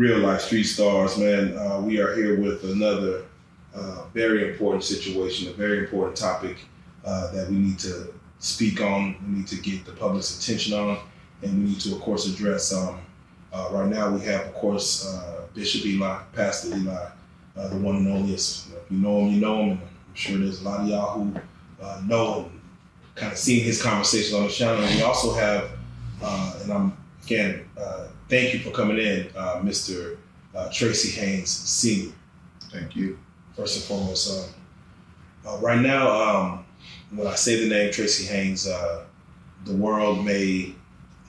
Real Life Street Stars, man. We are here with another very important situation, a very important topic that we need to speak on. We need to get the public's attention on, and we need to, of course, address. Right now, we have, of course, Bishop Eli, Pastor Eli, the one and only. If you know him, you know him. And I'm sure there's a lot of y'all who know and kind of seen his conversations on the channel. And we also have, and I'm again, thank you for coming in, Mr. Tracy Haynes Sr. Thank you. First and foremost, right now, when I say the name Tracy Haynes, the world may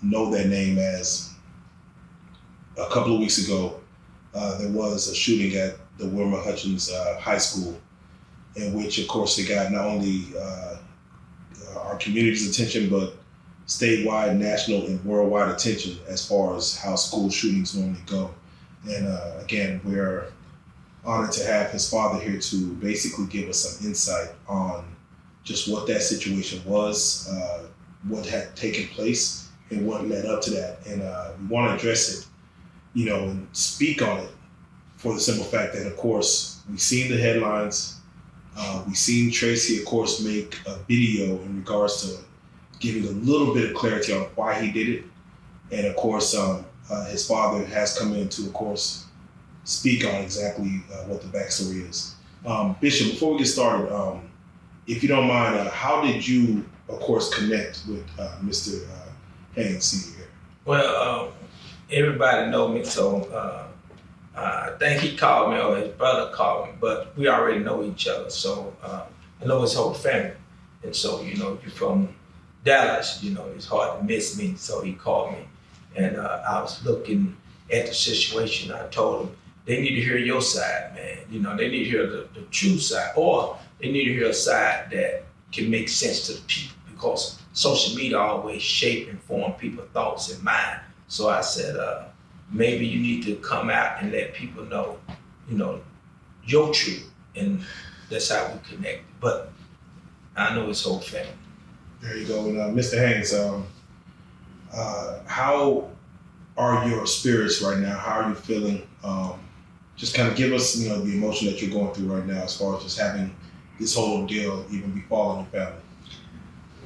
know that name as a couple of weeks ago, there was a shooting at the Wilmer-Hutchins High School, in which, of course, it got not only our community's attention, but statewide, national, and worldwide attention as far as how school shootings normally go. And again, we're honored to have his father here to basically give us some insight on just what that situation was, what had taken place, and what led up to that. And we want to address it, and speak on it for the simple fact that, of course, we've seen the headlines. We've seen Tracy, of course, make a video in regards to giving a little bit of clarity on why he did it. And of course, his father has come in to, of course, speak on exactly what the backstory is. Bishop, before we get started, if you don't mind, how did you, of course, connect with Mr. Haynes Sr.? Well, everybody know me, so I think he called me or his brother called me, but we already know each other. So I know his whole family. And so, you're from Dallas, it's hard to miss me. So he called me, and I was looking at the situation. I told him, they need to hear your side, man. They need to hear the true side, or they need to hear a side that can make sense to the people, because social media always shape and form people's thoughts and mind. So I said, maybe you need to come out and let people know, your truth, and that's how we connect. But I know his whole family. There you go. And Mr. Haynes, how are your spirits right now? How are you feeling? Just kind of give us, the emotion that you're going through right now as far as just having this whole deal even befalling your family.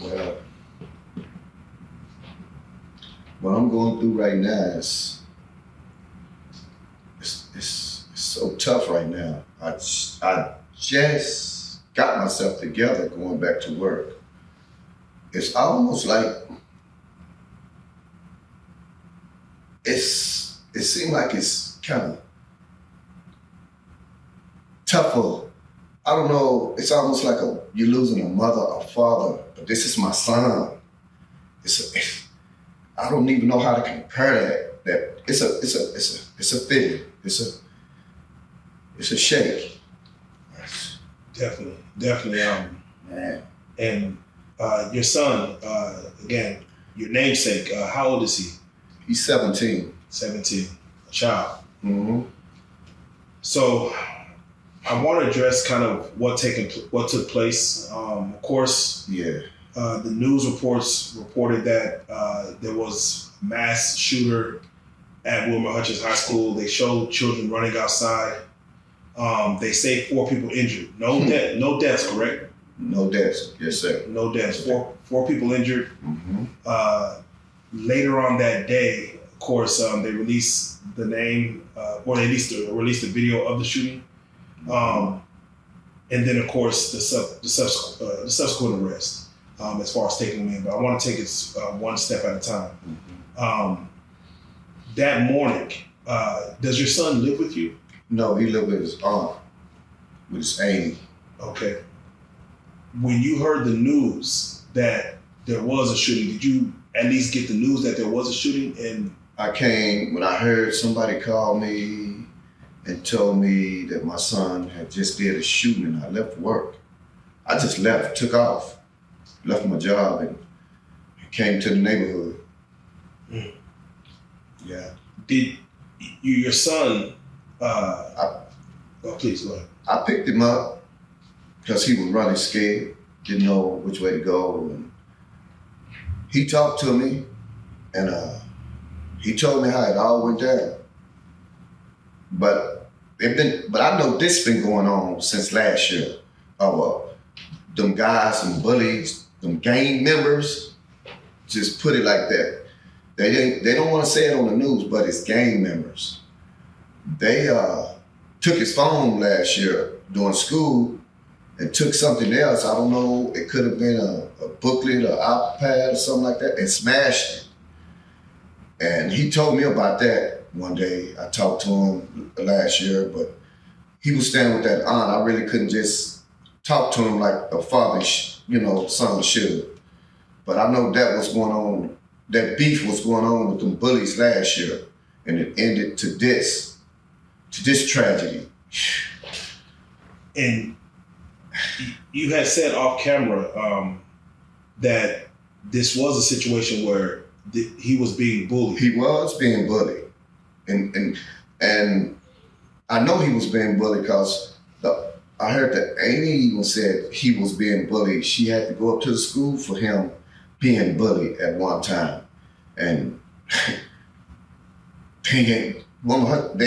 Well, what I'm going through right now is it's so tough right now. I just got myself together going back to work. It's almost like it seems like it's kind of tougher. I don't know, it's almost like you're losing a mother or father, but this is my son. I don't even know how to compare that. It's a feeling. It's a shake. Definitely. Man. And your son, again, your namesake, how old is he? He's 17. 17, a child. Mm-hmm. So I want to address kind of what took place. Of course, yeah. The news reports reported that there was a mass shooter at Wilmer-Hutchins High School. They showed children running outside. They say 4 people injured. No deaths, correct? No deaths, yes sir. No deaths. Four people injured. Mm-hmm. Later on that day, of course, they released the name, or they released the video of the shooting, and then of course the subsequent arrest, as far as taking them in. But I want to take it one step at a time. Mm-hmm. That morning, does your son live with you? No, he lived with his aunt, with his auntie. Okay. When you heard the news that there was a shooting, did you at least get the news that there was a shooting? And I came, when I heard somebody call me and told me that my son had just did a shooting, and I left work. I just left, took off, left my job, and came to the neighborhood. Mm. Yeah. Did your son, please go ahead. I picked him up because he was running scared, didn't know which way to go. And he talked to me, and he told me how it all went down. But but I know this been going on since last year. Them guys, them bullies, them gang members, just put it like that. They don't want to say it on the news, but it's gang members. They took his phone last year during school and took something else. I don't know, it could have been a booklet or iPad or something like that, and smashed it. And he told me about that one day. I talked to him last year, but he was standing with that aunt. I really couldn't just talk to him like a father, son should. But I know that was going on, that beef was going on with them bullies last year, and it ended to this tragedy. And you had said off camera that this was a situation where he was being bullied. He was being bullied, and I know he was being bullied because I heard that Amy even said he was being bullied. She had to go up to the school for him being bullied at one time, and they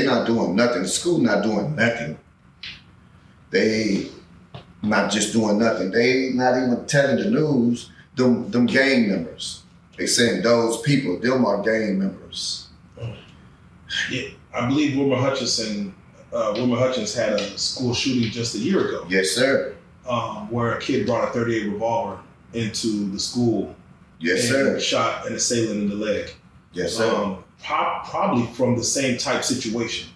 not doing nothing. The school not doing nothing. They not just doing nothing. They not even telling the news. Them gang members. They saying those people, them are gang members. Yeah, I believe Wilmer-Hutchins had a school shooting just a year ago. Yes, sir. Where a kid brought a .38 revolver into the school. Yes, and sir. Shot an assailant in the leg. Yes, sir. Probably from the same type situation.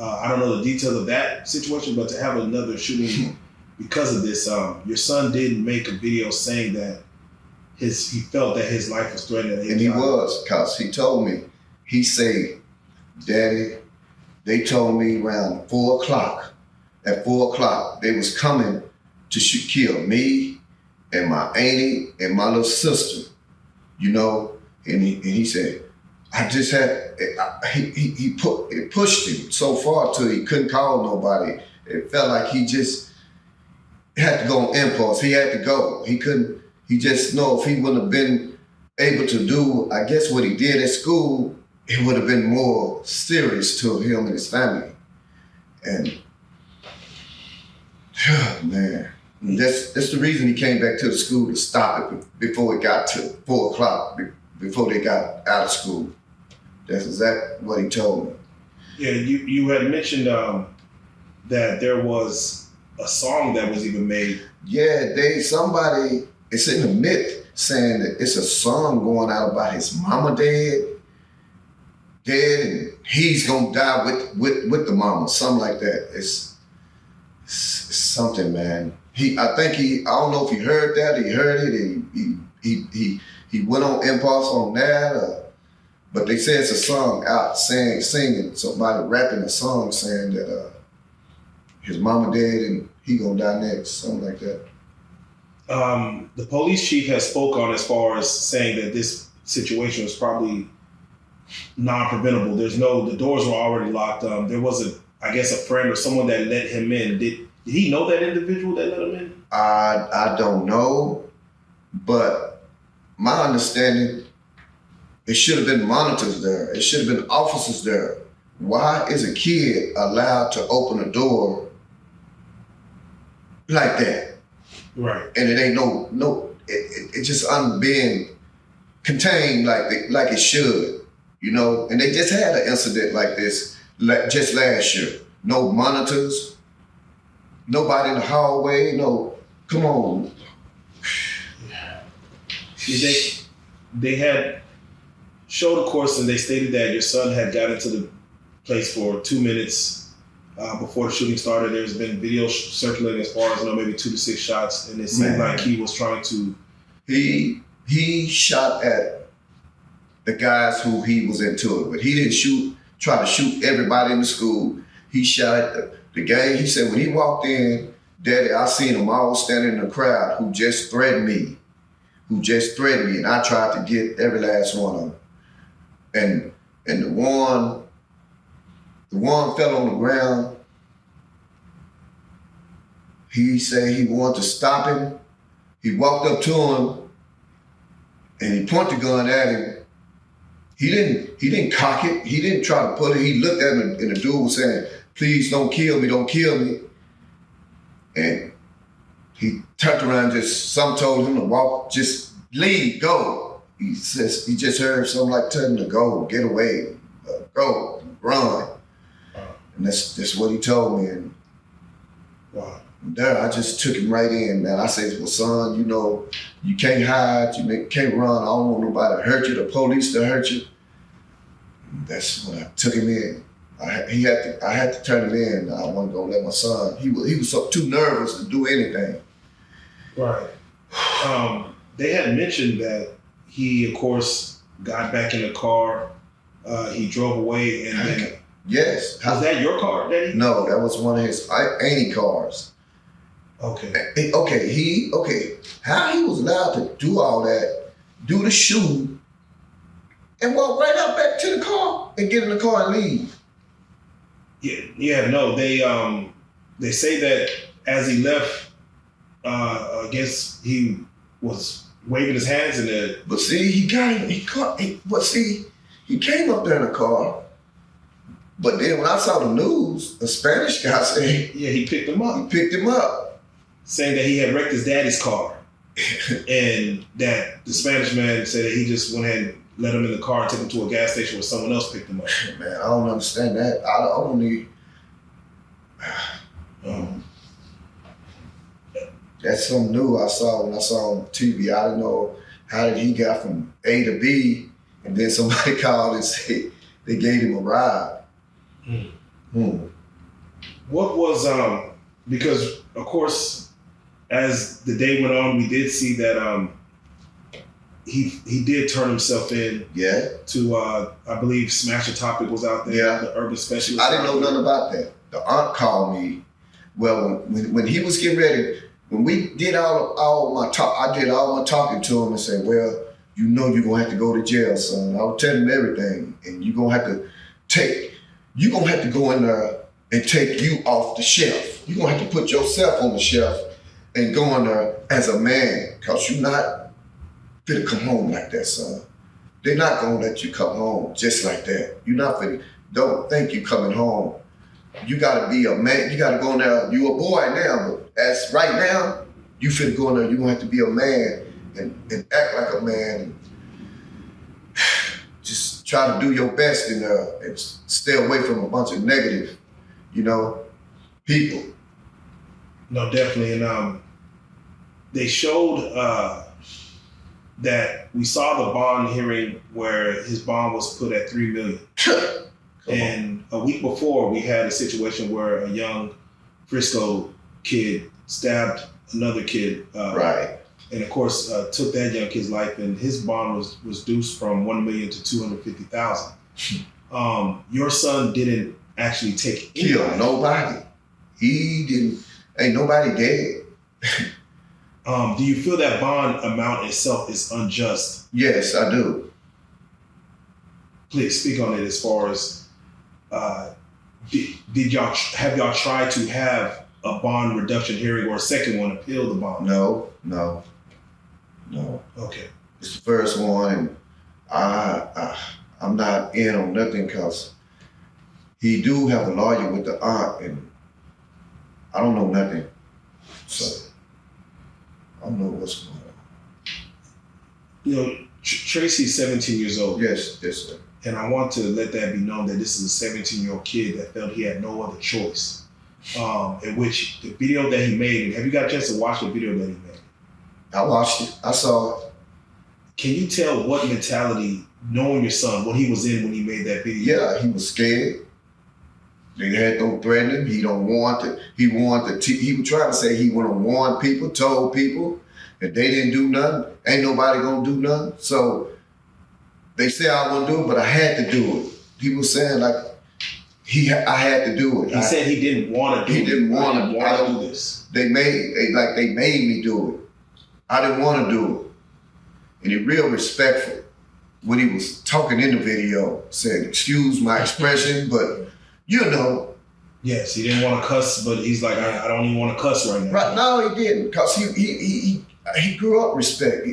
I don't know the details of that situation, but to have another shooting because of this, your son did make a video saying that he felt that his life was threatened. And he was, because he told me, he said, Daddy, they told me around 4 o'clock. At 4 o'clock, they was coming to kill me and my auntie and my little sister, And he said, I just had, it pushed him so far till he couldn't call nobody. It felt like he just had to go on impulse. He had to go. He just know if he wouldn't have been able to do, I guess, what he did at school, it would have been more serious to him and his family. And, man, that's the reason he came back to the school to stop it before it got to 4 o'clock, before they got out of school. That's exactly what he told me. Yeah, you had mentioned that there was a song that was even made. Yeah, it's in the myth saying that it's a song going out about his mama dead, and he's gonna die with the mama, something like that. It's something, man. I don't know if he heard that, he heard it, he went on impulse on that, but they say it's a song out singing, somebody rapping a song saying that his mama dead and he gonna die next, something like that. The police chief has spoke on as far as saying that this situation was probably non-preventable. The doors were already locked. There was a friend or someone that let him in. Did he know that individual that let him in? I don't know, but my understanding, it should have been monitors there. It should have been officers there. Why is a kid allowed to open a door like that? Right. And it ain't it just being contained like it should, And they just had an incident like this just last year. No monitors, nobody in the hallway, come on. They had showed a course and they stated that your son had got into the place for 2 minutes before the shooting started. There's been video circulating as far as maybe 2 to 6 shots, and it seemed like he was trying to. He shot at the guys who he was into it, but he didn't try to shoot everybody in the school. He shot at the gang. He said when he walked in, Daddy, I seen them all standing in the crowd who just threatened me, and I tried to get every last one of them. And the one fell on the ground. He said he wanted to stop him. He walked up to him and he pointed the gun at him. He didn't cock it. He didn't try to put it. He looked at him and the dude was saying, please don't kill me, don't kill me. And he turned around, some told him to walk, just leave, go. He says, he just heard something like telling him to go, get away, go, run. And that's what he told me. And wow. There, I just took him right in, man. I said, well, son, you know, you can't hide, you can't run. I don't want nobody to hurt you, the police to hurt you. And that's when I took him in. I had to turn him in. I wasn't gonna let my son. He was too nervous to do anything. Right. They had mentioned that he, of course, got back in the car. He drove away, and then. Yes. Was that your car, Daddy? No, that was one of his auntie cars. Okay. How he was allowed to do all that, do the shooting, and walk right out back to the car and get in the car and leave? No. They say that as he left, I guess he was waving his hands in the. But see, he came up there in a car. But then when I saw the news, a Spanish guy said, yeah, he picked him up. He picked him up. Saying that he had wrecked his daddy's car. And that the Spanish man said that he just went ahead and let him in the car and took him to a gas station where someone else picked him up. Man, I don't understand that. I don't need... That's something new I saw when I saw on TV. I didn't know how did he got from A to B, and then somebody called and said they gave him a ride. What was, because of course, as the day went on, we did see that he did turn himself in to, I believe Smasher Topic was out there, the urban specialist. I didn't know nothing about that. The aunt called me, well, when he was getting ready, when we did all my talk, I did all my talking to him and said, well, you know you're gonna have to go to jail, son. I was telling him everything, and you're gonna have to go in there and take you off the shelf. You're gonna have to put yourself on the shelf and go in there as a man, because you're not gonna come home like that, son. They're not gonna let you come home just like that. You're not gonna, don't think you coming home. You gotta be a man, you gotta go in there, you a boy now, but as right now, you finna go in there, you're gonna have to be a man and act like a man. And just try to do your best in there and stay away from a bunch of negative, people. No, definitely. And they showed that we saw the bond hearing where his bond was put at $3 million. And a week before, we had a situation where a young Frisco kid stabbed another kid. Right. And of course, took that young kid's life, and his bond was reduced from $1 million to $250,000. Your son didn't actually kill nobody. He didn't. Ain't nobody dead. Do you feel that bond amount itself is unjust? Yes, I do. Please speak on it. As far as did y'all tried to have a bond reduction hearing or a second one appeal the bond? No. Okay. It's the first one, and I'm not in on nothing because he do have a lawyer with the aunt, and I don't know nothing. So I don't know what's going on. Tracy's 17 years old. Yes, sir. And I want to let that be known that this is a 17-year-old kid that felt he had no other choice. In which the video that he made, have you got a chance to watch the video that he made? I watched it. I saw it. Can you tell what mentality, knowing your son, what he was in when he made that video? Yeah, he was scared. They had no threatening. He don't want to. He wanted to. He was trying to say he want to warn people, told people that they didn't do nothing. Ain't nobody gonna do nothing. So they say I wouldn't do it, but I had to do it. He was saying like I had to do it. He said he didn't want to do it. He didn't want to do this. They made me do it. I didn't want to do it. And he real respectful when he was talking in the video, saying, excuse my expression, but Yes, he didn't want to cuss, but he's like, I don't even want to cuss right now. Right, no, he didn't, because he grew up respect.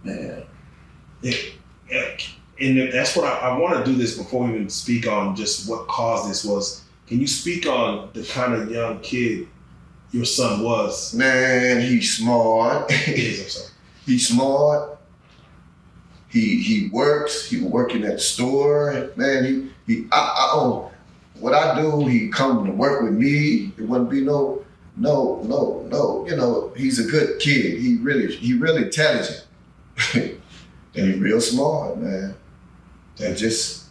Man. Yeah. and that's what I want to do this before we even speak on just what caused this was. Can you speak on the kind of young kid your son was? Man, he's smart. He's smart. He works. He was working at the store. Man, what I do, he come to work with me. It wouldn't be no. You know, he's a good kid. He really intelligent. And he's real smart, man. And just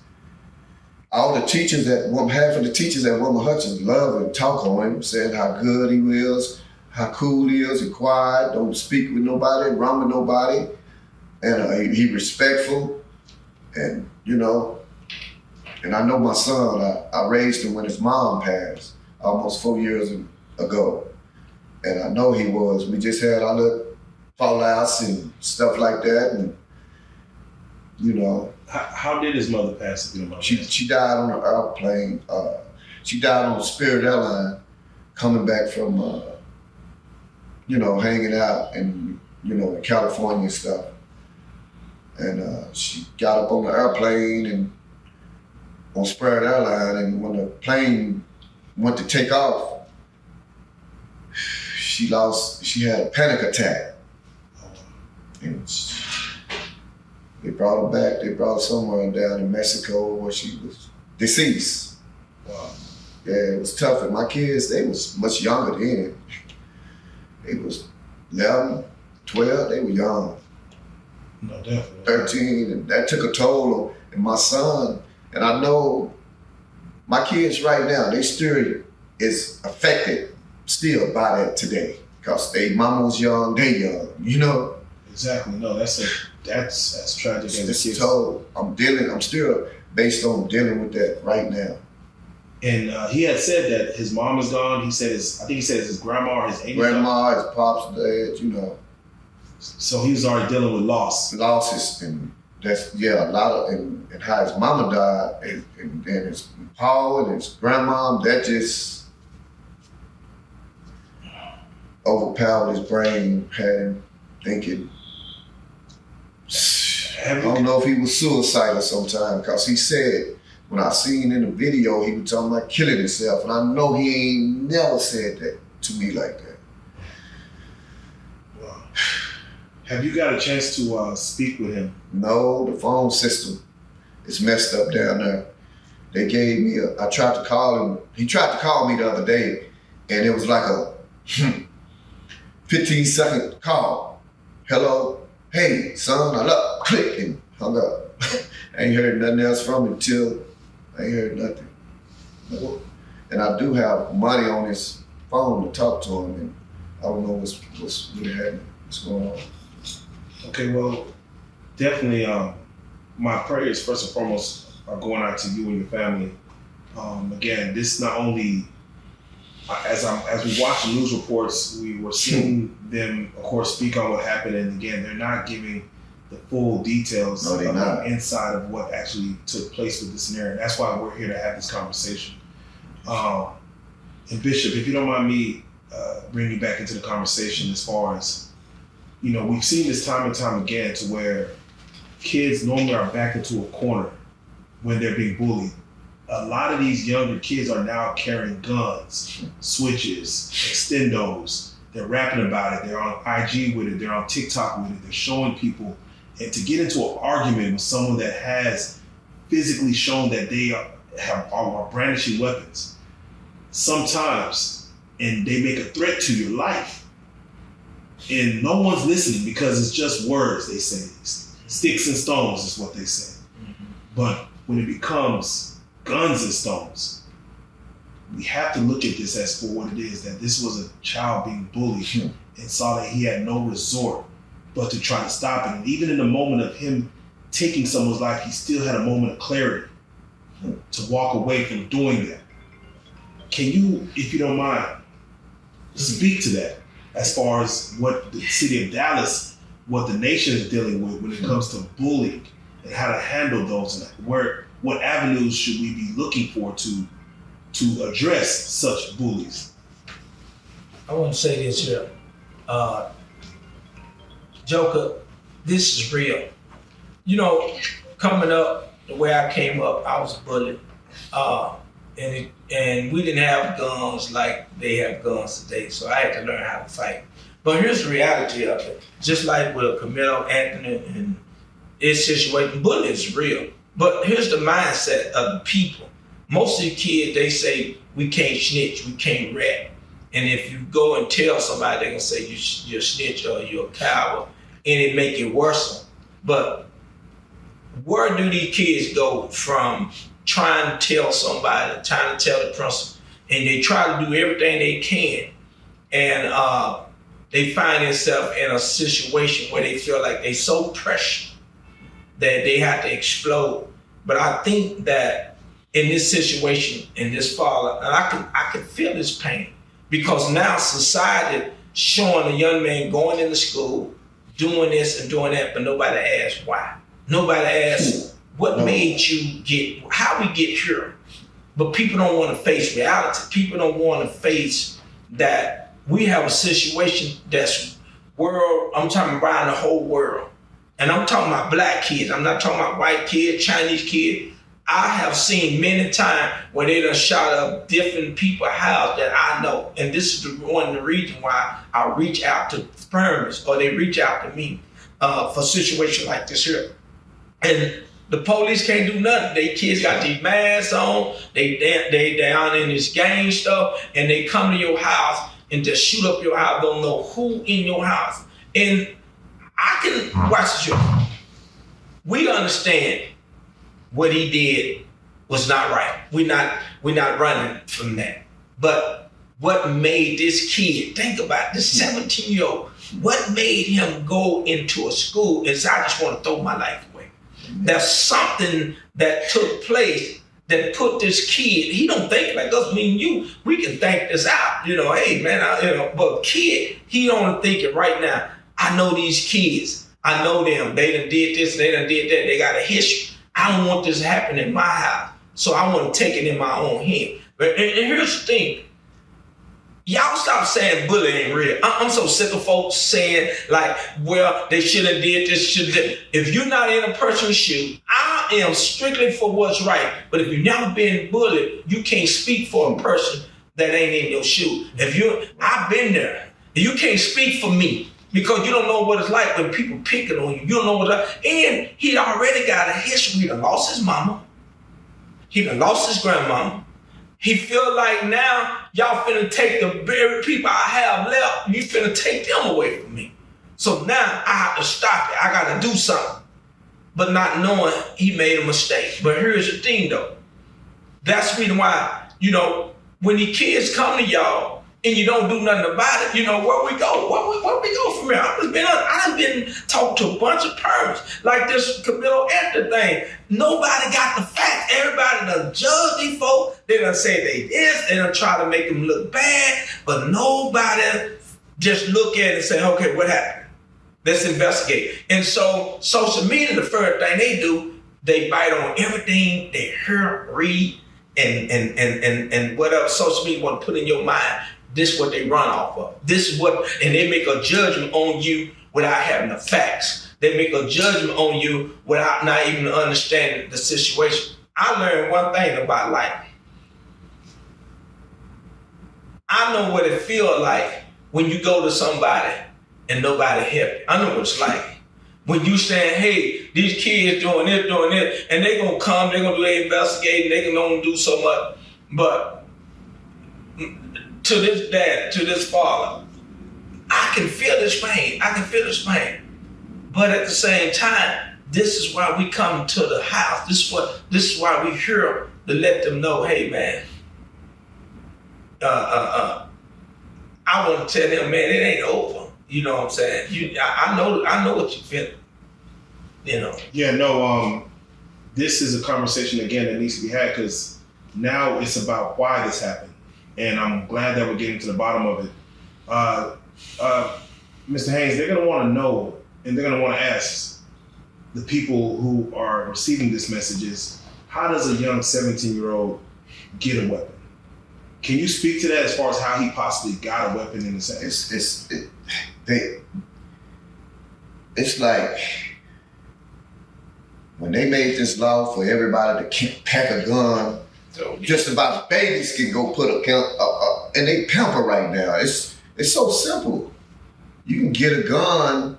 all the teachers half of the teachers at Wilmer-Hutchins love and talk on him, saying how good he is, how cool he is, and quiet, don't speak with nobody, run with nobody. And he respectful, and you know, and I know my son, I raised him when his mom passed, almost 4 years ago. And I know he was, we just had our little fallouts and stuff like that, and you know. How did his mother pass, if you don't mind? She died on an airplane, she died on a Spirit airline, coming back from, you know, hanging out in, you know, in California and stuff. And she got up on the airplane and on Spirit Airline, and when the plane went to take off, she had a panic attack. And they brought her back, they brought her somewhere down in Mexico where she was deceased. Wow. Yeah, it was tough. And my kids, they was much younger then. They was 11, 12, they were young. No, definitely. 13, and that took a toll on and my son. And I know my kids right now, they still is affected still by that today. Because they mama was young, they young, you know? Exactly. No, that's tragic. It's a toll. I'm still based on dealing with that right now. And he had said that his mom is gone. He said I think he said his grandma or his aunt. Grandma, his pops, dad, you know. So he was already dealing with loss. Losses, and that's, yeah, a lot of, and how his mama died, and his Paul and his grandma, that just overpowered his brain, had him thinking. I don't know if he was suicidal sometime, because he said, when I seen in the video, he was talking about killing himself, and I know he ain't never said that to me like that. Wow. Have you got a chance to speak with him? No, the phone system is messed up down there. They gave me I tried to call him. He tried to call me the other day, and it was like a 15-second call. Hello, hey, son, I love, click, and hung up. I ain't heard nothing else from him till I ain't heard nothing. And I do have money on his phone to talk to him, and I don't know what's really happening, what's going on. Okay, well, definitely my prayers first and foremost are going out to you and your family. Again, this not only, as we watch the news reports, we were seeing them, of course, speak on what happened, and again, they're not giving the full details inside of what actually took place with this scenario. That's why we're here to have this conversation. And Bishop, if you don't mind me bringing you back into the conversation, as far as, you know, we've seen this time and time again to where kids normally are backed into a corner when they're being bullied. A lot of these younger kids are now carrying guns, switches, extendos. They're rapping about it. They're on IG with it. They're on TikTok with it. They're showing people. And to get into an argument with someone that has physically shown that they are brandishing weapons, sometimes, and they make a threat to your life, and no one's listening because it's just words, they say. Sticks and stones is what they say. Mm-hmm. But when it becomes guns and stones, we have to look at this as for what it is, that this was a child being bullied and saw that he had no resort but to try to stop it. And even in the moment of him taking someone's life, he still had a moment of clarity to walk away from doing that. Can you, if you don't mind, speak to that as far as what the city of Dallas, what the nation is dealing with when it comes to bullying and how to handle those, and what avenues should we be looking for to address such bullies? I want to say this here. Joker, this is real. You know, coming up, the way I came up, I was bullied. And we didn't have guns like they have guns today, so I had to learn how to fight. But here's the reality of it. Just like with Camilo, Anthony, and his situation, bullying is real. But here's the mindset of the people. Most of the kids, they say, we can't snitch, we can't rat. And if you go and tell somebody, they're gonna say you're a snitch or you're a coward, and it make it worse. But where do these kids go from trying to tell somebody, trying to tell the principal, and they try to do everything they can, and they find themselves in a situation where they feel like they're so pressured that they have to explode. But I think that in this situation, in this father, and I can feel this pain, because now society showing a young man going into school, doing this and doing that, but nobody asks why. Nobody asks what made you get, how we get here. But people don't want to face reality. People don't want to face that we have a situation that's world, I'm talking around the whole world. And I'm talking about black kids. I'm not talking about white kids, Chinese kids. I have seen many times where they done shot up different people's house that I know. And this is one of the reasons why I reach out to firms, or they reach out to me for situations like this here. And the police can't do nothing. They kids got these masks on, they down in this gang stuff, and they come to your house and just shoot up your house, don't know who in your house. And I can watch the show. We understand what he did was not right. We're not running from that. But what made this kid, think about this 17-year-old, what made him go into a school is I just want to throw my life away. There's something that took place that put this kid, he don't think like us, me and you, we can think this out. Hey man, but kid, he don't think it right now. I know these kids. I know them. They done did this, they done did that. They got a history. I don't want this to happen in my house. So I want to take it in my own hand. But and here's the thing. Y'all stop saying bullying ain't real. I'm so sick of folks saying like, well, they should have did this, should have. If you're not in a person's shoe, I am strictly for what's right. But if you've never been bullied, you can't speak for a person that ain't in your shoe. I've been there. You can't speak for me. Because you don't know what it's like when people picking on you. You don't know what it's like. And he already got a history. He done lost his mama. He done lost his grandmama. He feel like now y'all finna take the very people I have left. You finna take them away from me. So now I have to stop it. I gotta do something. But not knowing he made a mistake. But here's the thing though. That's the reason why, when the kids come to y'all, and you don't do nothing about it, where we go? Where we go from here? I done been talking to a bunch of parents, like this Camilo Anthony thing. Nobody got the facts. Everybody done judge these folks. They done say they this. They done try to make them look bad, but nobody just look at it and say, okay, what happened? Let's investigate. And so social media, the first thing they do, they bite on everything they hear, read, and whatever social media want to put in your mind. This is what they run off of. This is what, and they make a judgment on you without having the facts. They make a judgment on you without not even understanding the situation. I learned one thing about life. I know what it feels like when you go to somebody and nobody help you. I know what it's like. When you saying, hey, these kids doing this, and they gonna come, they gonna do their investigating, they can only do so much. But to this dad, to this father, I can feel this pain. But at the same time, this is why we come to the house. This is why we here to let them know, hey man, I want to tell them, man, it ain't over. You know what I'm saying? I know what you feel. Yeah, no. This is a conversation again that needs to be had, because now it's about why this happened. And I'm glad that we're getting to the bottom of it. Mr. Haynes, they're going to want to know, and they're going to want to ask the people who are receiving these messages, how does a young 17-year-old get a weapon? Can you speak to that as far as how he possibly got a weapon in the sense? It's like when they made this law for everybody to pack a gun, So, just about babies can go put a gun, and they pamper right now. It's so simple. You can get a gun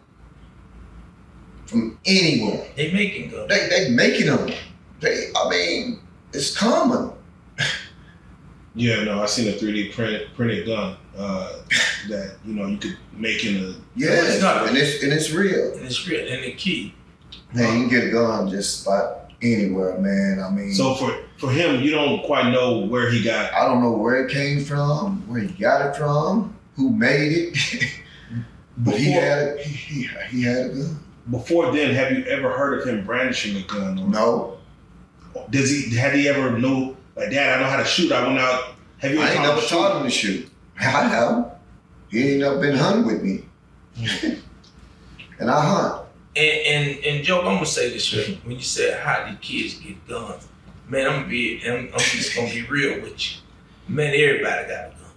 from anyone. they making guns. They making them. It's common. Yeah, no, I seen a 3D printed gun that you could make in a. Yeah, and it's real. And it's real. And the key. Man, you can get a gun just about anywhere, man. So for him, you don't quite know where he got. I don't know where it came from, where he got it from, who made it, but he had it. He had a gun. Before then, have you ever heard of him brandishing a gun? Or No. Had he ever know, like, Dad, I know how to shoot. I went out. Have you I ever ain't never taught him to shoot. I have. He ain't never been hunting with me. And I hunt. And Joe, I'm gonna say this right. When you said how did kids get guns, man, I'm just gonna be real with you. Man, everybody got a gun.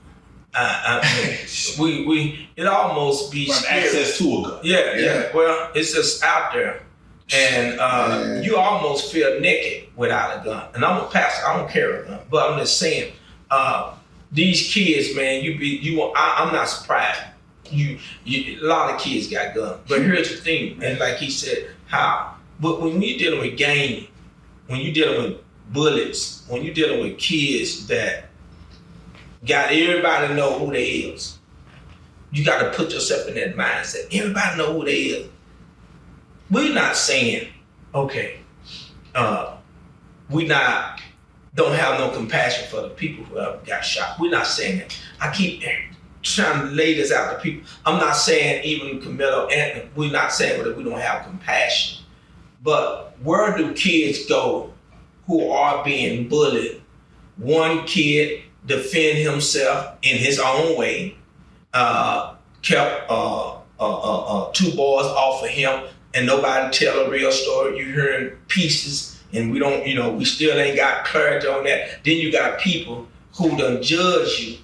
It almost be access to a gun. Yeah. Well, it's just out there, and you almost feel naked without a gun. And I'm a pastor. I don't carry a gun, but I'm just saying, these kids, man, I'm not surprised. A lot of kids got guns, but here's the thing, and like he said, but when you're dealing with gaming, when you're dealing with bullets, when you're dealing with kids that got everybody know who they is, you got to put yourself in that mindset. Everybody know who they is. We're not saying, okay, we don't have no compassion for the people who have got shot. We're not saying that. I keep trying to lay this out to people. I'm not saying even Camilo, and we're not saying that we don't have compassion. But where do kids go who are being bullied? One kid defend himself in his own way, kept 2 boys off of him, and nobody tell a real story. You hearing pieces, and we don't, we still ain't got clarity on that. Then you got people who done judge you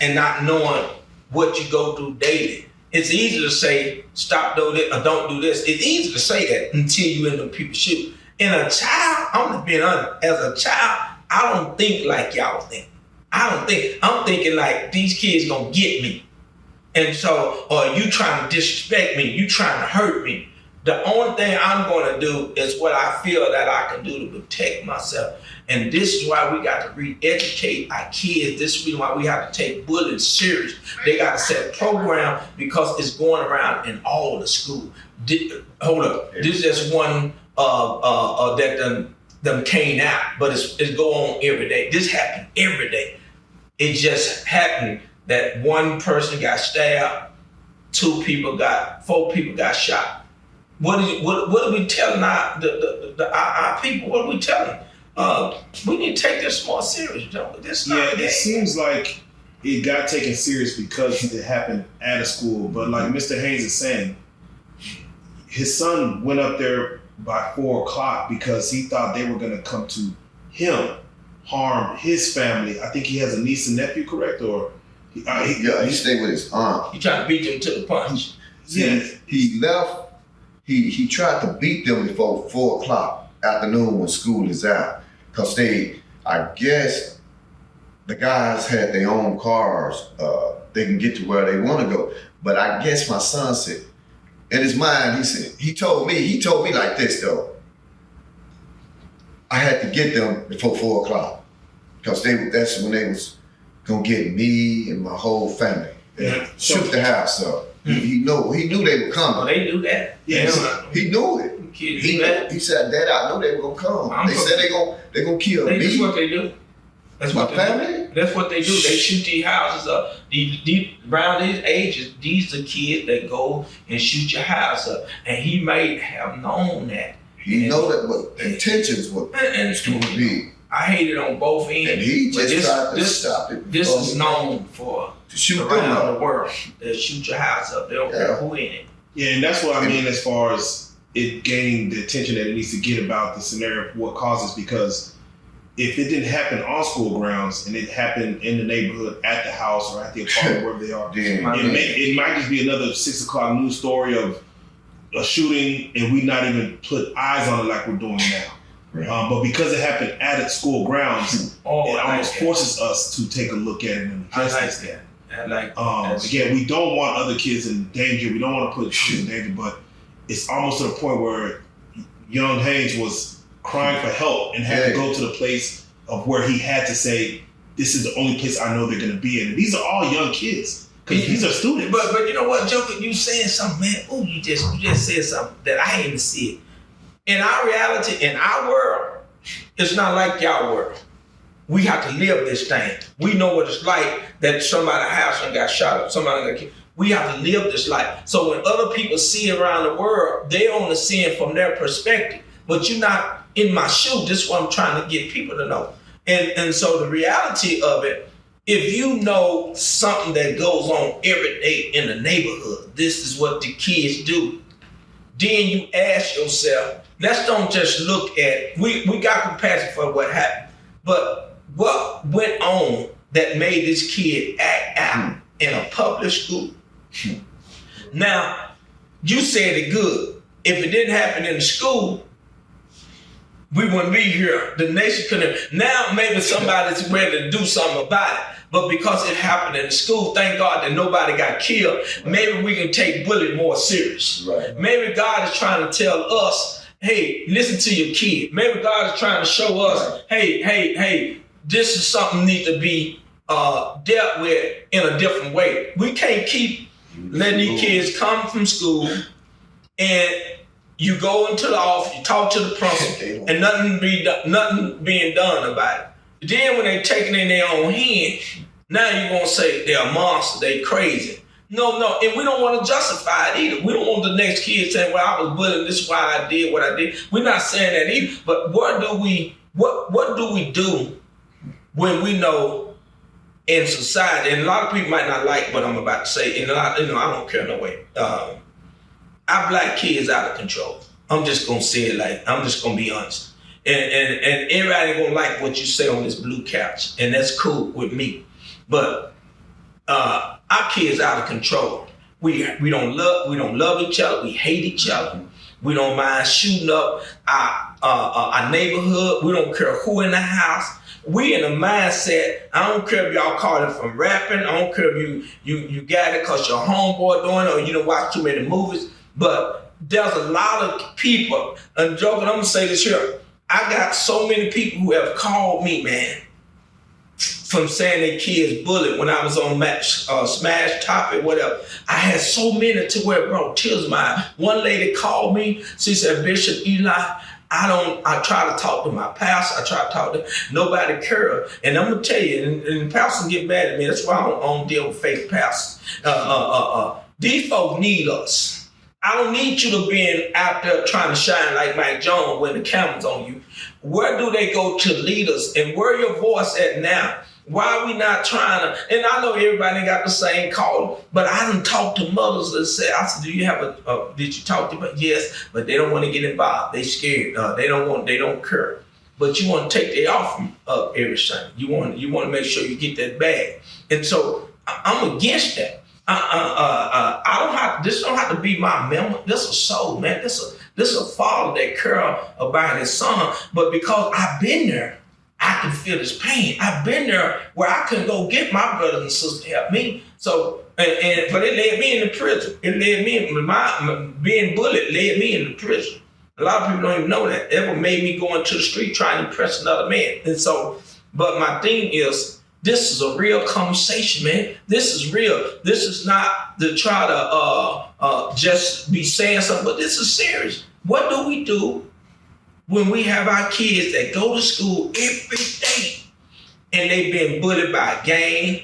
and not knowing what you go through daily. It's easy to say, stop doing it or don't do this. It's easy to say that until you end up people shoot. And a child, I'm gonna be honest, as a child, I don't think like y'all think. I'm thinking like these kids gonna get me. And so, or you trying to disrespect me, you trying to hurt me. The only thing I'm gonna do is what I feel that I can do to protect myself. And this is why we got to re-educate our kids. This is why we have to take bullying serious. They got to set a program because it's going around in all the schools. Hold up, this is just one that them came out, but it's go on every day. This happened every day. It just happened that one person got stabbed, 4 people got shot. What are we telling our people? What are we telling? We need to take this more serious, Joe. It seems like it got taken serious because it happened at a school. But like Mr. Haynes is saying, his son went up there by 4 o'clock because he thought they were going to come to him, harm his family. I think he has a niece and nephew, correct? Or he stayed with his aunt. He tried to beat them to the punch. He left. He tried to beat them before 4 o'clock afternoon when school is out. Because I guess the guys had their own cars. They can get to where they want to go. But I guess my son said, in his mind, he told me like this though. I had to get them before 4 o'clock. Because that's when they was gonna get me and my whole family. And shoot the house up. He knew they were coming. Oh, they knew that? Yes. He knew it. He said, Dad, I know they were gonna come. They said they gonna kill me. That's what they do. That's my what family? That's what they do. They shoot these houses up. Around these ages, these are kids that go and shoot your house up. And he might have known that. He know that what intentions would be. I hate it on both ends. And he just tried to stop it. This is known for to shoot around the world. They shoot your house up. They don't care who in it. Yeah, and that's what I mean as far as it gaining the attention that it needs to get about the scenario of what causes, because if it didn't happen on school grounds and it happened in the neighborhood, at the house or at the apartment, wherever they are, it might just be another 6 o'clock news story of a shooting and we not even put eyes on it like we're doing now. Right. But because it happened at school grounds, it almost forces us to take a look at it and address that. I like again, we don't want other kids in danger. We don't want to put kids in danger, but it's almost to the point where young Haynes was crying for help and had to go to the place of where he had to say, this is the only place I know they're going to be in. And these are all young kids. Because these are students. But you know what, Joker, you saying something, man. Oh, you just said something that I ain't even see it. In our reality, in our world, it's not like y'all world. We have to live this thing. We know what it's like that somebody's house got shot up, somebody got killed. We have to live this life. So when other people see it around the world, they only see it from their perspective. But you're not in my shoe. This is what I'm trying to get people to know. And so the reality of it, if you know something that goes on every day in the neighborhood, this is what the kids do, then you ask yourself, let's don't just look at, we got compassion for what happened, but what went on that made this kid act out in a public school? Now, you said it good. If it didn't happen in the school, we wouldn't be here. The nation couldn't. Now maybe somebody's ready to do something about it. But because it happened in the school, thank God that nobody got killed. Maybe we can take bullying more serious. Right. Maybe God is trying to tell us, hey, listen to your kid. Maybe God is trying to show us, hey, this is something need to be dealt with in a different way. We can't keep letting these kids come from school and you go into the office, you talk to the principal, and nothing being done about it. Then when they take it in their own hand, now you're going to say they're a monster, they crazy. No, and we don't want to justify it either. We don't want the next kid saying, well, I was bullied, this is why I did what I did. We're not saying that either. But what do we do when we know in society, and a lot of people might not like what I'm about to say, and I don't care no way. Our black kids out of control. I'm just going to say it like, I'm just going to be honest. And everybody gonna like what you say on this blue couch, and that's cool with me. But our kids out of control. We don't love each other. We hate each other. We don't mind shooting up our neighborhood. We don't care who in the house. We in a mindset. I don't care if y'all call it from rapping. I don't care if you got it because your homeboy doing it or you don't watch too many movies. But there's a lot of people. And joking, I'm gonna say this here. I got so many people who have called me, man, from saying their kids bullied when I was on Smash Topic, whatever. I had so many to where it brought tears to my eyes. One lady called me. She said, Bishop Eli, I try to talk to my pastor. I try to talk to nobody cares. And I'm going to tell you, and pastors get mad at me. That's why I don't deal with fake pastors. These folks need us. I don't need you to be out there trying to shine like Mike Jones when the camera's on you. Where do they go to leaders? And where your voice at now? Why are we not trying to? And I know everybody got the same call, but I done talked to mothers that said, I said, do you have did you talk to them? Yes, but they don't want to get involved. They scared. They don't care. But you want to take their offering up every Sunday. You want to make sure you get that bag. And so I'm against that. This don't have to be my memory. This a soul, man. This a father that care about his son. But because I've been there, I can feel his pain. I've been there where I couldn't go get my brothers and sisters to help me. So, but it led me into prison. It led me, my being bullied led me into prison. A lot of people don't even know that. It ever made me go into the street trying to impress another man. And so, but my thing is, this is a real conversation, man. This is real. This is not to try to just be saying something, but this is serious. What do we do when we have our kids that go to school every day and they've been bullied by a gang,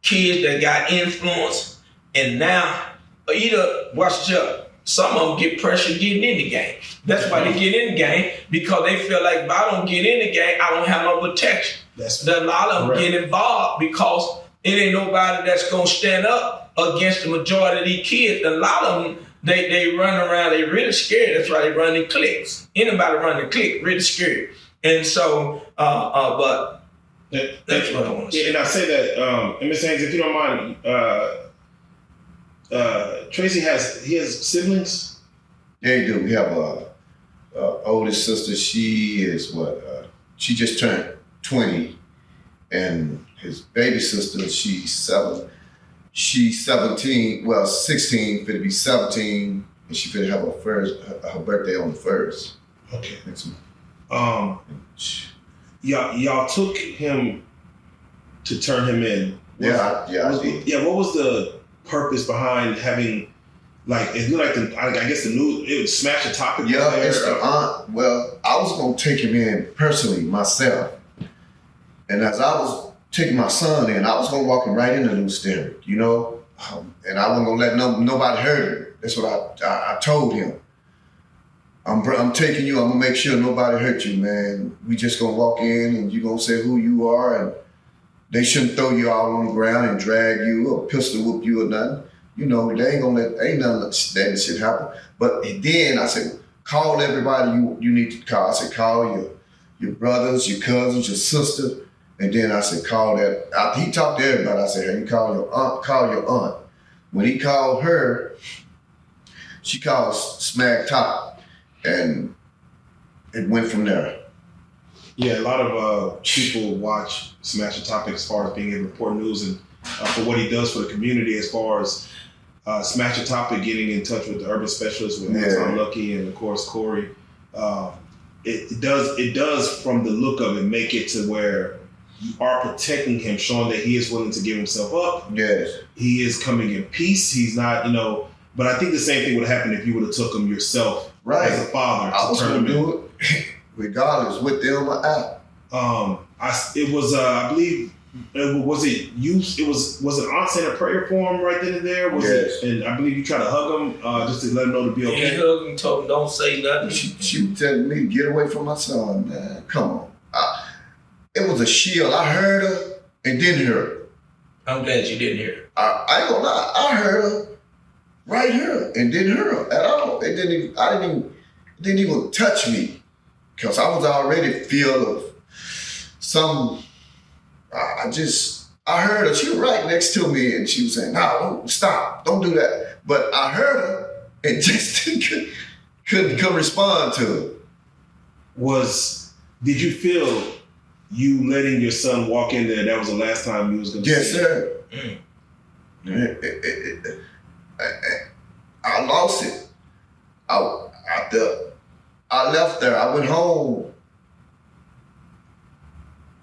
kids that got influence, and now either, watch it up, some of them get pressure getting in the game. That's why they get in the game, because they feel like if I don't get in the game, I don't have no protection. A lot of them get involved because it ain't nobody that's going to stand up against the majority of these kids. A lot of them, they run around, they really scared. That's why they run in cliques. Anybody run in clique, really scared. And so, but that's what I want to say. And I say that, and Ms. Haynes, if you don't mind, Tracy has siblings? Yeah, you do. We have a oldest sister. She is she just turned 20, and his baby sister, she's 17. Well, 16. Finna be 17, and she finna have her birthday on the 1st. Okay. Next month. Y'all took him to turn him in. I did. Yeah, what was the purpose behind having, like, it looked like I guess the news, it would smash the topic. Yeah, it's the aunt. Well, I was gonna take him in personally myself, and as I was taking my son in, I was gonna walk him right into the loose derrick, and I wasn't gonna let nobody hurt him. That's what I told him. I'm taking you. I'm gonna make sure nobody hurt you, man. We just gonna walk in, and you gonna say who you are, and they shouldn't throw you all on the ground and drag you or pistol whoop you or nothing. They ain't gonna ain't nothing like that shit happen. But then I said, call everybody you need to call. I said, call your brothers, your cousins, your sister. And then I said, call that. After he talked to everybody, I said, hey, you call your aunt. When he called her, she called Smack Top. And it went from there. Yeah, a lot of people watch Smash the Topic as far as being able to report news and for what he does for the community, as far as Smash the Topic getting in touch with the urban specialists with Anton Lucky and of course Corey. It does from the look of it make it to where you are protecting him, showing that he is willing to give himself up. Yes. He is coming in peace. He's not, but I think the same thing would happen if you would have took him yourself as a father. I was going to do it regardless, with them or out. It was, I believe, was it Aunt saying a prayer for him right then and there? Yes. And I believe you tried to hug him just to let him know to be okay. He hugged him, told him don't say nothing. She was telling me to get away from my son, man. Come on. It was a shield. I heard her and didn't hear her. I'm glad you didn't hear her. I ain't gonna lie. I heard her right here and didn't hear her at all. It didn't even touch me, because I was already filled of some. I heard her. She was right next to me, and she was saying, "No, don't stop, don't do that." But I heard her and just couldn't respond to it. Did you feel you letting your son walk in there, that was the last time you was going to Yes, see sir. Mm. I lost it. I left there. I went home,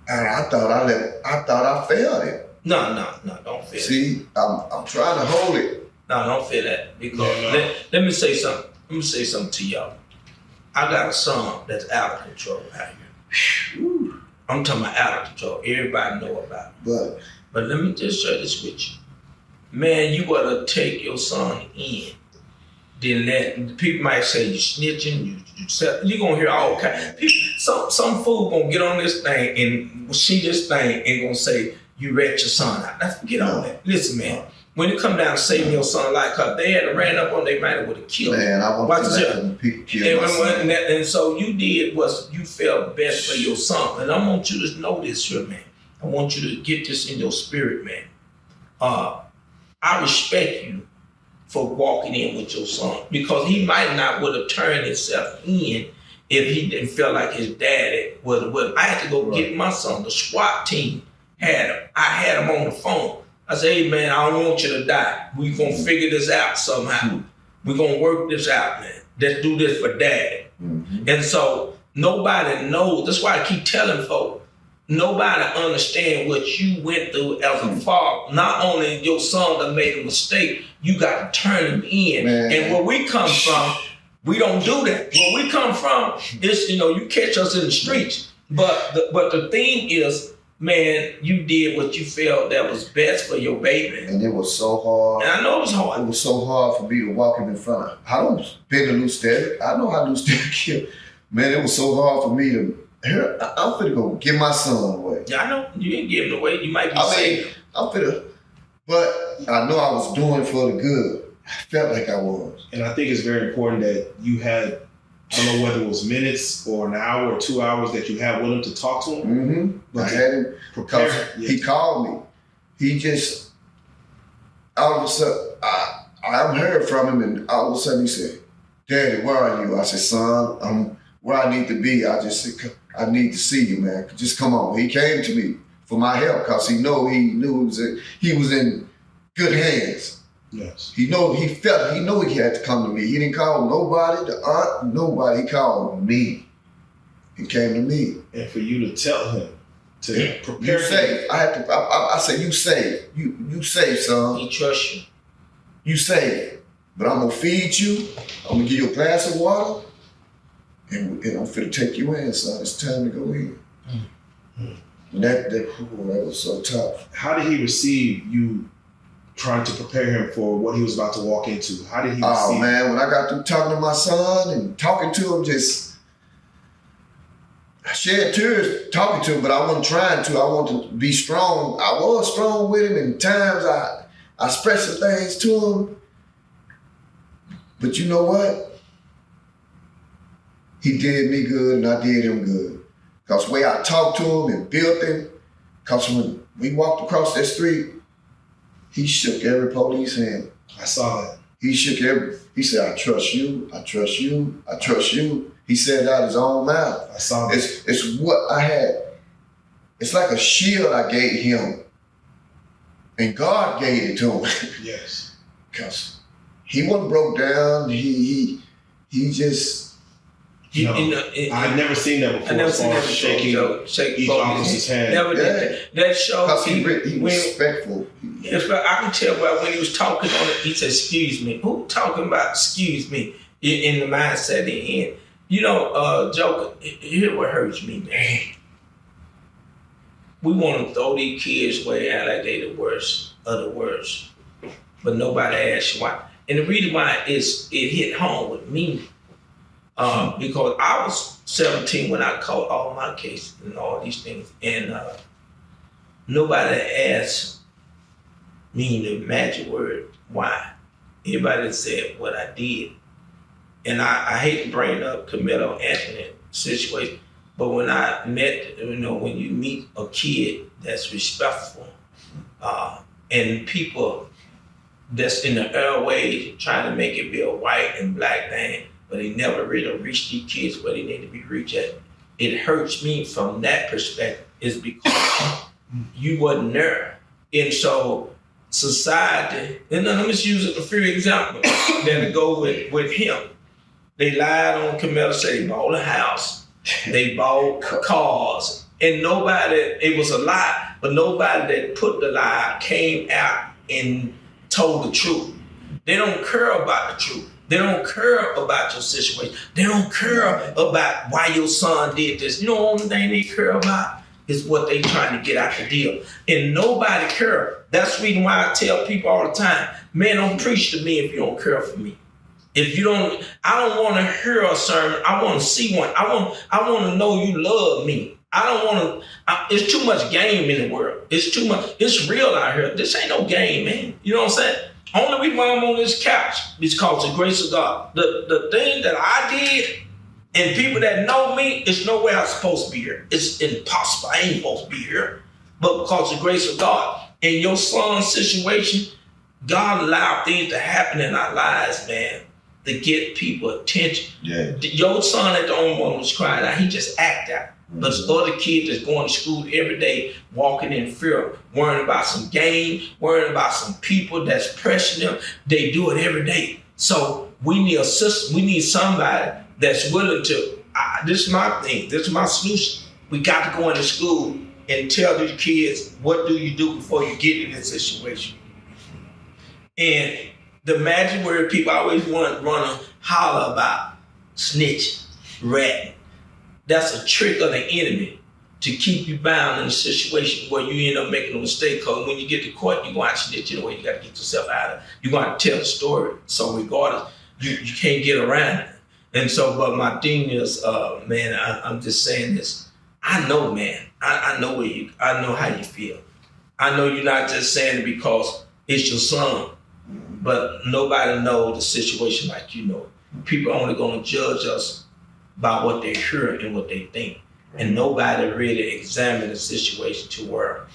and I thought I failed it. No, don't feel See, I'm trying to hold it. No, don't feel that. Because let me say something. Let me say something to y'all. I got a son that's out of control out here. I'm talking about out of control. Everybody know about it. But let me just share this with you. Man, you gotta take your son in. Then people might say you snitching, you're gonna hear all kinds. Some fool gonna get on this thing and see this thing and gonna say you rat your son out. Now forget all that. Listen, man. When it come down to saving your son, like her dad ran up on their man would have killed him. Man, I want to let people kill my son. And so you did what you felt best for your son. And I want you to know this here, man. I want you to get this in your spirit, man. I respect you for walking in with your son, because he might not would have turned himself in if he didn't feel like his daddy was with him. I had to go get my son. The SWAT team had him. I had him on the phone. I said, hey, man, I don't want you to die. We're going to figure this out somehow. We're going to work this out, man. Let's do this for Daddy. Mm-hmm. And so nobody knows. That's why I keep telling folks, nobody understands what you went through as a father. Not only your son that made a mistake, you got to turn him in. Man. And where we come from, we don't do that. Where we come from, it's, you catch us in the streets. But the thing is, man, you did what you felt that was best for your baby. And it was so hard. And I know it was hard. It was so hard for me to walk him in front of. I don't been to loose derrick. I know how loose derrick kill. Man, it was so hard for me to. I'm finna go give my son away. Yeah, I know. You didn't give him away. You might be saying. I'm finna. But I know I was doing for the good. I felt like I was. And I think it's very important that you had, I don't know whether it was minutes or an hour or 2 hours that you had with him to talk to him. Mm-hmm. I had him because he called me. He just, all of a sudden, I haven't heard from him, and all of a sudden he said, Daddy, where are you? I said, son, I'm where I need to be. I just said, I need to see you, man. Just come on. He came to me for my help because he knew he was in good hands. Yes. He knew he had to come to me. He didn't call nobody, the aunt, nobody. He called me. He came to me. And for you to tell him to prepare. You safe. I said, you safe. You safe, son. He trusts you. You safe. But I'm gonna feed you. I'm gonna give you a glass of water. And I'm finna take you in, son. It's time to go in. And that was so tough. How did he receive you trying to prepare him for what he was about to walk into? How did he receive? Oh man, when I got through talking to my son and talking to him, I shed tears talking to him, but I wasn't trying to. I wanted to be strong. I was strong with him, and times I expressed some things to him. But you know what? He did me good and I did him good. Because the way I talked to him and built him, because when we walked across that street, he shook every police hand. I saw that. He said, I trust you, I trust you, I trust you. He said out his own mouth. I saw that. It's what I had. It's like a shield I gave him. And God gave it to him. Yes. Because he wasn't broke down. He just... I've never seen that before. I never seen that shaking each officer's hand. Never did that show. Because he was respectful. Yes, but I can tell by when he was talking on it, he said, excuse me. Who talking about excuse me in the mindset he in? You know, Joker, here's what hurts me, man. We want to throw these kids away and act like they the worst of the worst. But nobody asks why. And the reason why it hit home with me, because I was 17 when I caught all my cases and all these things. And nobody asked me the magic word, why. Everybody said what I did. And I hate to bring up Camilo Anthony situation, but when I met, when you meet a kid that's respectful, and people that's in the airways trying to make it be a white and black thing, but they never really reach these kids where they need to be reached at. It hurts me from that perspective, is because you wasn't there. And so society, and let me just use a few examples that to go with him. They lied on Camilo, said they bought a house, they bought cars, and nobody, it was a lie, but nobody that put the lie came out and told the truth. They don't care about the truth. They don't care about your situation. They don't care about why your son did this. You know, the only thing they care about is what they trying to get out the deal. And nobody care. That's the reason why I tell people all the time, man, don't preach to me if you don't care for me. If you don't, I don't want to hear a sermon. I want to see one. I want to know you love me. I don't want to, it's too much game in the world. It's too much, it's real out here. This ain't no game, man. You know what I'm saying? Only reason why I'm on this couch is because of the grace of God. The thing that I did, and people that know me, it's no way I'm supposed to be here. It's impossible. I ain't supposed to be here. But because of the grace of God, in your son's situation, God allowed things to happen in our lives, man, to get people attention. Yeah. Your son ain't the only one who was crying out. He just acted out. But there's other kids that's going to school every day, walking in fear, worrying about some game, worrying about some people that's pressing them. They do it every day. So we need a system. We need somebody that's willing to, this is my thing. This is my solution. We got to go into school and tell these kids, what do you do before you get in this situation? And the magic word people always want to run and holler about, snitching, ratting. That's a trick of the enemy to keep you bound in a situation where you end up making a mistake. Because when you get to court, you're going to snitch in a way. You got to get yourself out of it. You're going to tell the story. So regardless, you can't get around it. And so, but my thing is, man, I'm just saying this. I know, man. I know I know how you feel. I know you're not just saying it because it's your son, but nobody knows the situation like you know. People are only going to judge us by what they hear and what they think. And nobody really examine the situation to where,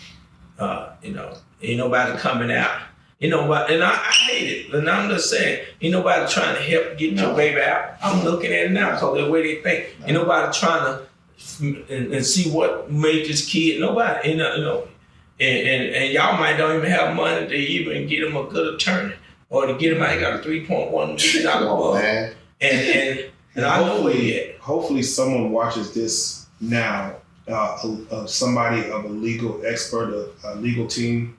ain't nobody coming out. You know what? And I hate it. And I'm just saying, ain't nobody trying to help get your baby out. I'm looking at it now because the way they think. Ain't nobody trying to and see what made this kid. Nobody. You know. And y'all might don't even have money to even get him a good attorney or to get him out. He got a $3.1 million bug. And I know where he at. Hopefully someone watches this now, somebody of a legal expert, a legal team,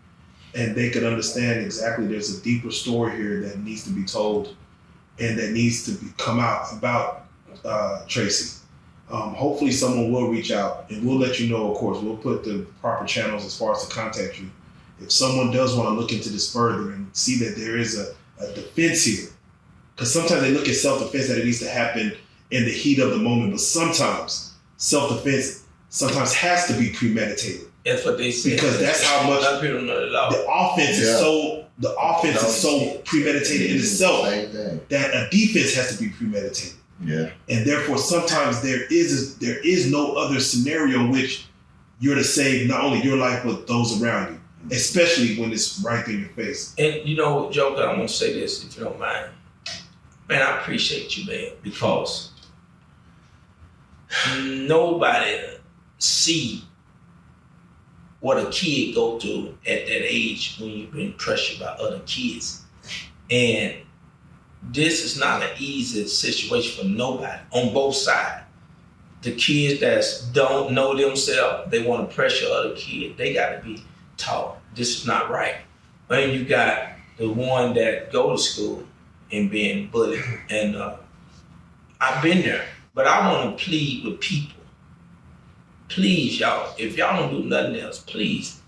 and they can understand exactly there's a deeper story here that needs to be told and that needs to come out about Tracy. Hopefully someone will reach out and we'll let you know, of course. We'll put the proper channels as far as to contact you. If someone does want to look into this further and see that there is a defense here, because sometimes they look at self-defense that it needs to happen in the heat of the moment, but sometimes self-defense sometimes has to be premeditated. That's what they say. Because that's how much the offense is so premeditated in itself that a defense has to be premeditated. Yeah. And therefore sometimes there is no other scenario in which you're to save not only your life but those around you, especially when it's right in your face. And you know, Joker, I'm gonna say this if you don't mind. Man, I appreciate you, man, because nobody see what a kid go through at that age when you've been pressured by other kids. And this is not an easy situation for nobody on both sides. The kids that don't know themselves, they want to pressure other kids. They got to be taught this is not right. And you got the one that go to school and being bullied. And I've been there, but I want to plead with people. Please, y'all, if y'all don't do nothing else, please,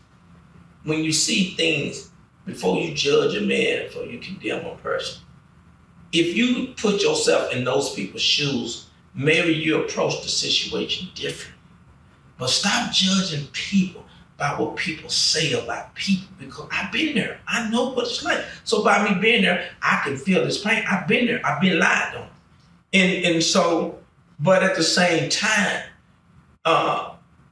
when you see things, before you judge a man, before you condemn a person, if you put yourself in those people's shoes, maybe you approach the situation different. But stop judging people by what people say about people, because I've been there. I know what it's like. So by me being there, I can feel this pain. I've been there. I've been lied on. And so, but at the same time,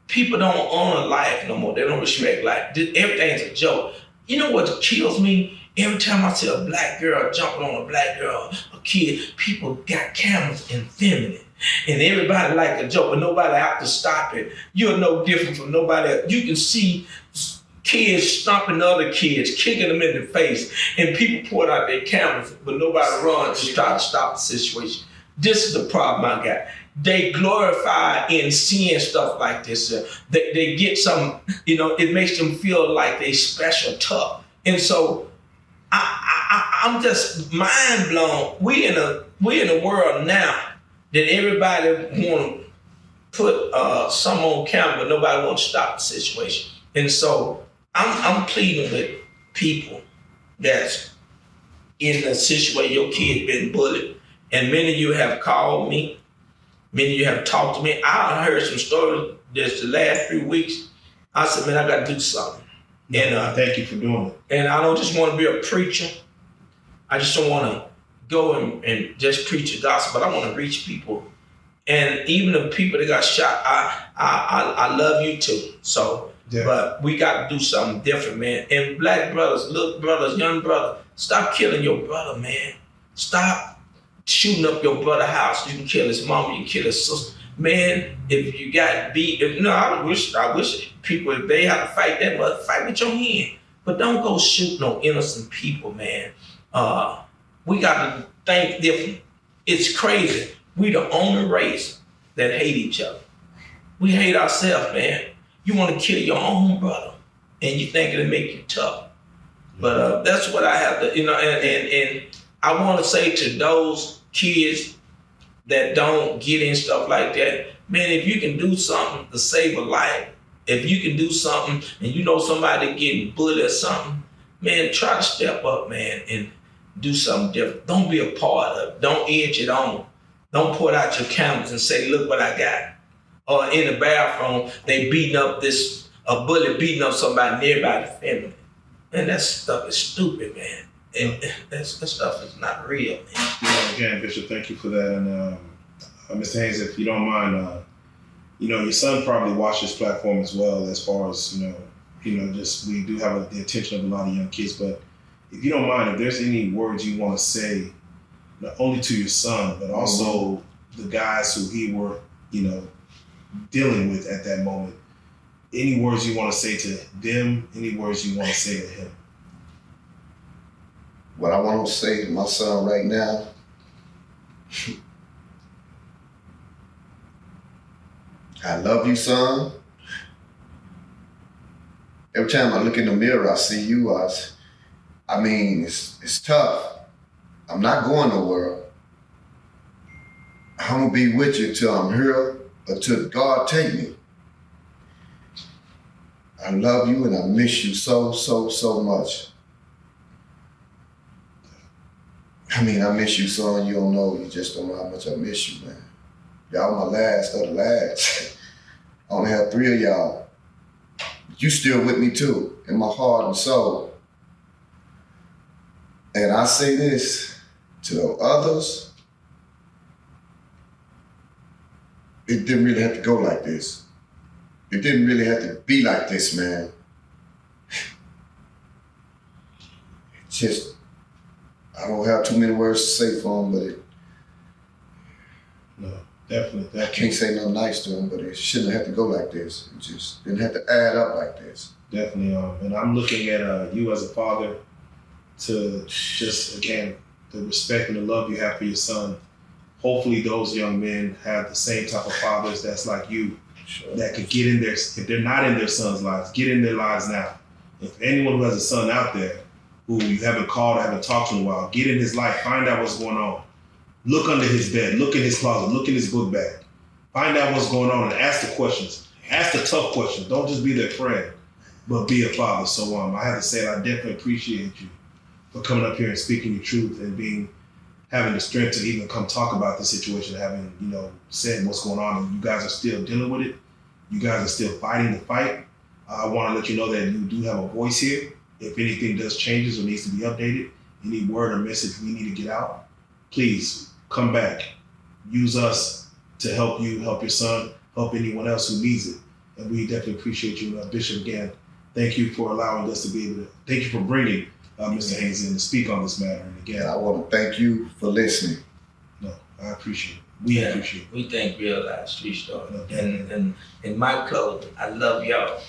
people don't honor life no more. They don't respect life. Everything's a joke. You know what kills me? Every time I see a black girl jumping on a black girl, a kid, people got cameras and filming it. And everybody like a joke, but nobody out to stop it. You're no different from nobody else. You can see kids stomping other kids, kicking them in the face, and people pull out their cameras, but nobody runs to try to stop the situation. This is the problem I got. They glorify in seeing stuff like this. They get some, it makes them feel like they special tough. And so I'm just mind blown. We in a world now that everybody want to put some on camera, but nobody wants to stop the situation. And so I'm pleading with people that's in a situation your kid been bullied, and many of you have called me, many of you have talked to me. I heard some stories just the last 3 weeks. I said, man, I got to do something. And thank you for doing it. And I don't just want to be a preacher. I just don't want to go and just preach the gospel, but I want to reach people. And even the people that got shot, I love you too. So, yeah. But we got to do something different, man. And black brothers, little brothers, young brothers, stop killing your brother, man. Stop shooting up your brother's house. You can kill his mom, you can kill his sister. Man, if you got beat, I wish people, if they have to fight that much, fight with your hand. But don't go shoot no innocent people, man. We got to think different. It's crazy. We the only race that hate each other. We hate ourselves, man. You want to kill your own brother, and you think it'll make you tough. But that's what I have to, and I want to say to those kids that don't get in stuff like that, man, if you can do something to save a life, if you can do something and you know somebody getting bullied or something, man, try to step up, man, and do something different. Don't be a part of it. Don't edge it on. Don't put out your cameras and say, look what I got. Or in the bathroom, they beating up a bully beating up somebody and everybody filming it. Man, that stuff is stupid, man. And that stuff is not real, man. Yeah, again, Bishop, thank you for that. And Mr. Haynes, if you don't mind, your son probably watched this platform as well, as far as, just we do have the attention of a lot of young kids, but if you don't mind, if there's any words you want to say, not only to your son, but also the guys who he were, dealing with at that moment, any words you want to say to them, any words you want to say to him? What I want to say to my son right now, I love you, son. Every time I look in the mirror, I see you. It's tough. I'm not going nowhere. I'm gonna be with you till I'm here or till God take me. I love you and I miss you so, so, so much. I miss you, son. You don't know. You just don't know how much I miss you, man. Y'all my last of the last. I only have 3 of y'all. But you still with me too, in my heart and soul. And I say this to the others, it didn't really have to go like this. It didn't really have to be like this, man. It just, I don't have too many words to say for him, but No, definitely. I can't say nothing nice to him, but it shouldn't have to go like this. It just didn't have to add up like this. Definitely. And I'm looking at you as a father to just, again, the respect and the love you have for your son. Hopefully those young men have the same type of fathers that's like you, Sure. that could get in if they're not in their son's lives, get in their lives now. If anyone who has a son out there who you haven't called or haven't talked to in a while, get in his life, find out what's going on. Look under his bed, look in his closet, look in his book bag. Find out what's going on and ask the questions. Ask the tough questions. Don't just be their friend, but be a father. So I have to say I definitely appreciate you for coming up here and speaking your truth and having the strength to even come talk about the situation, having, said what's going on, and you guys are still dealing with it. You guys are still fighting the fight. I want to let you know that you do have a voice here. If anything does changes or needs to be updated, any word or message we need to get out, please come back. Use us to help you, help your son, help anyone else who needs it. And we definitely appreciate you. Bishop, again, thank you for allowing us to be able to, thank you for bringing Mr. Haynes in to speak on this matter. And again, I want to thank you for listening. No, I appreciate it. We appreciate it. We thank Reallyfe Street Story. And in my closing, I love y'all.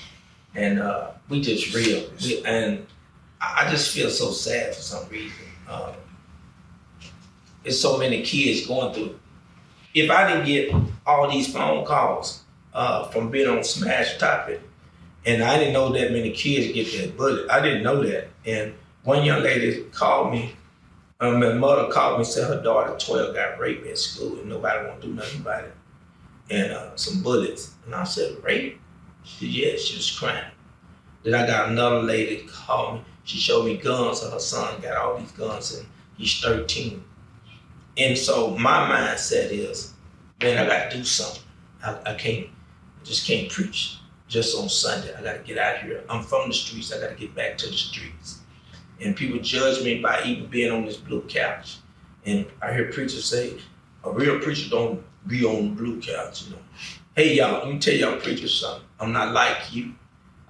And we just real. And I just feel so sad for some reason. There's so many kids going through. If I didn't get all these phone calls from being on Smash Topic, and I didn't know that many kids get that bullet. I didn't know that. And one young lady called me. My mother called me and said her daughter 12 got raped at school and nobody want to do nothing about it. And some bullets. And I said, rape? She said, yeah, she was crying. Then I got another lady call me. She showed me guns, and her son got all these guns, and he's 13. And so my mindset is, man, I got to do something. I just can't preach just on Sunday. I got to get out here. I'm from the streets. I got to get back to the streets. And people judge me by even being on this blue couch. And I hear preachers say, a real preacher don't be on the blue couch, Hey, y'all, let me tell y'all preachers something. I'm not like you.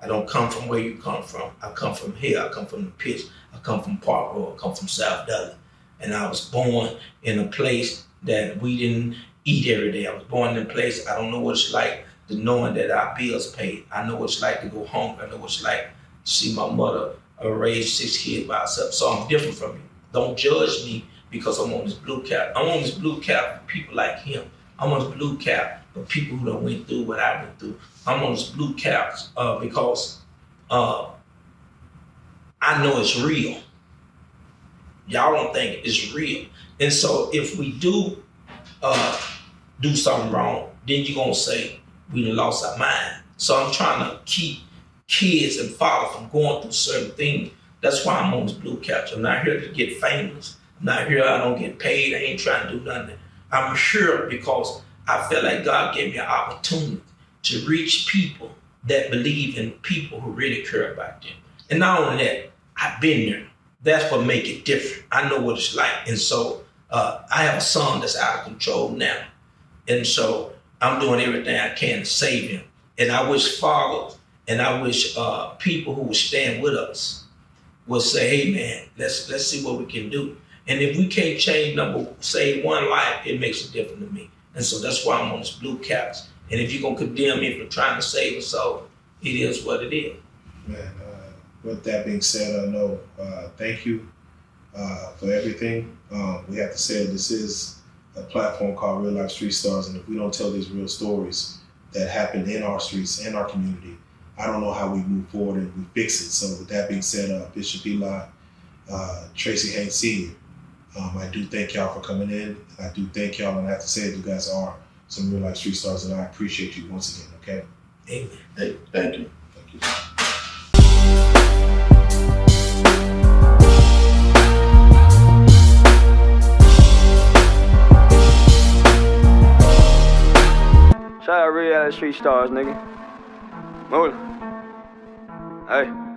I don't come from where you come from. I come from here. I come from the pitch. I come from Park Road. I come from South Dudley. And I was born in a place that we didn't eat every day. I was born in a place, I don't know what it's like to knowing that our bills paid. I know what it's like to go hungry. I know what it's like to see my mother raise 6 kids by herself. So I'm different from you. Don't judge me because I'm on this blue cap. I'm on this blue cap for people like him. I'm on this blue cap for people who done went through what I went through. I'm on this blue cap because I know it's real. Y'all don't think it's real. And so if we do something wrong, then you're gonna say we done lost our mind. So I'm trying to keep kids and fathers from going through certain things. That's why I'm on this blue couch. I'm not here to get famous. I'm not here, I don't get paid. I ain't trying to do nothing. I'm here because I feel like God gave me an opportunity to reach people that believe in people who really care about them. And not only that, I've been there. That's what make it different. I know what it's like. And so I have a son that's out of control now. And so I'm doing everything I can to save him. And I wish fathers and I wish people who would stand with us will say, hey man, let's see what we can do. And if we can't change save one life, it makes a difference to me. And so that's why I'm on this blue couch. And if you're gonna condemn me for trying to save a soul, it is what it is. Man, with that being said, I know, thank you for everything. We have to say this is a platform called Real Life Street Stars, and if we don't tell these real stories that happen in our streets, in our community, I don't know how we move forward and we fix it. So with that being said, Bishop Eli, Tracy Haynes Sr., I do thank y'all for coming in. I do thank y'all, and I have to say you guys are some real life street stars, and I appreciate you once again, okay? Amen. Hey, thank you. Thank you. Shout out Reallyfe Street Stars, nigga. Move it. Hey.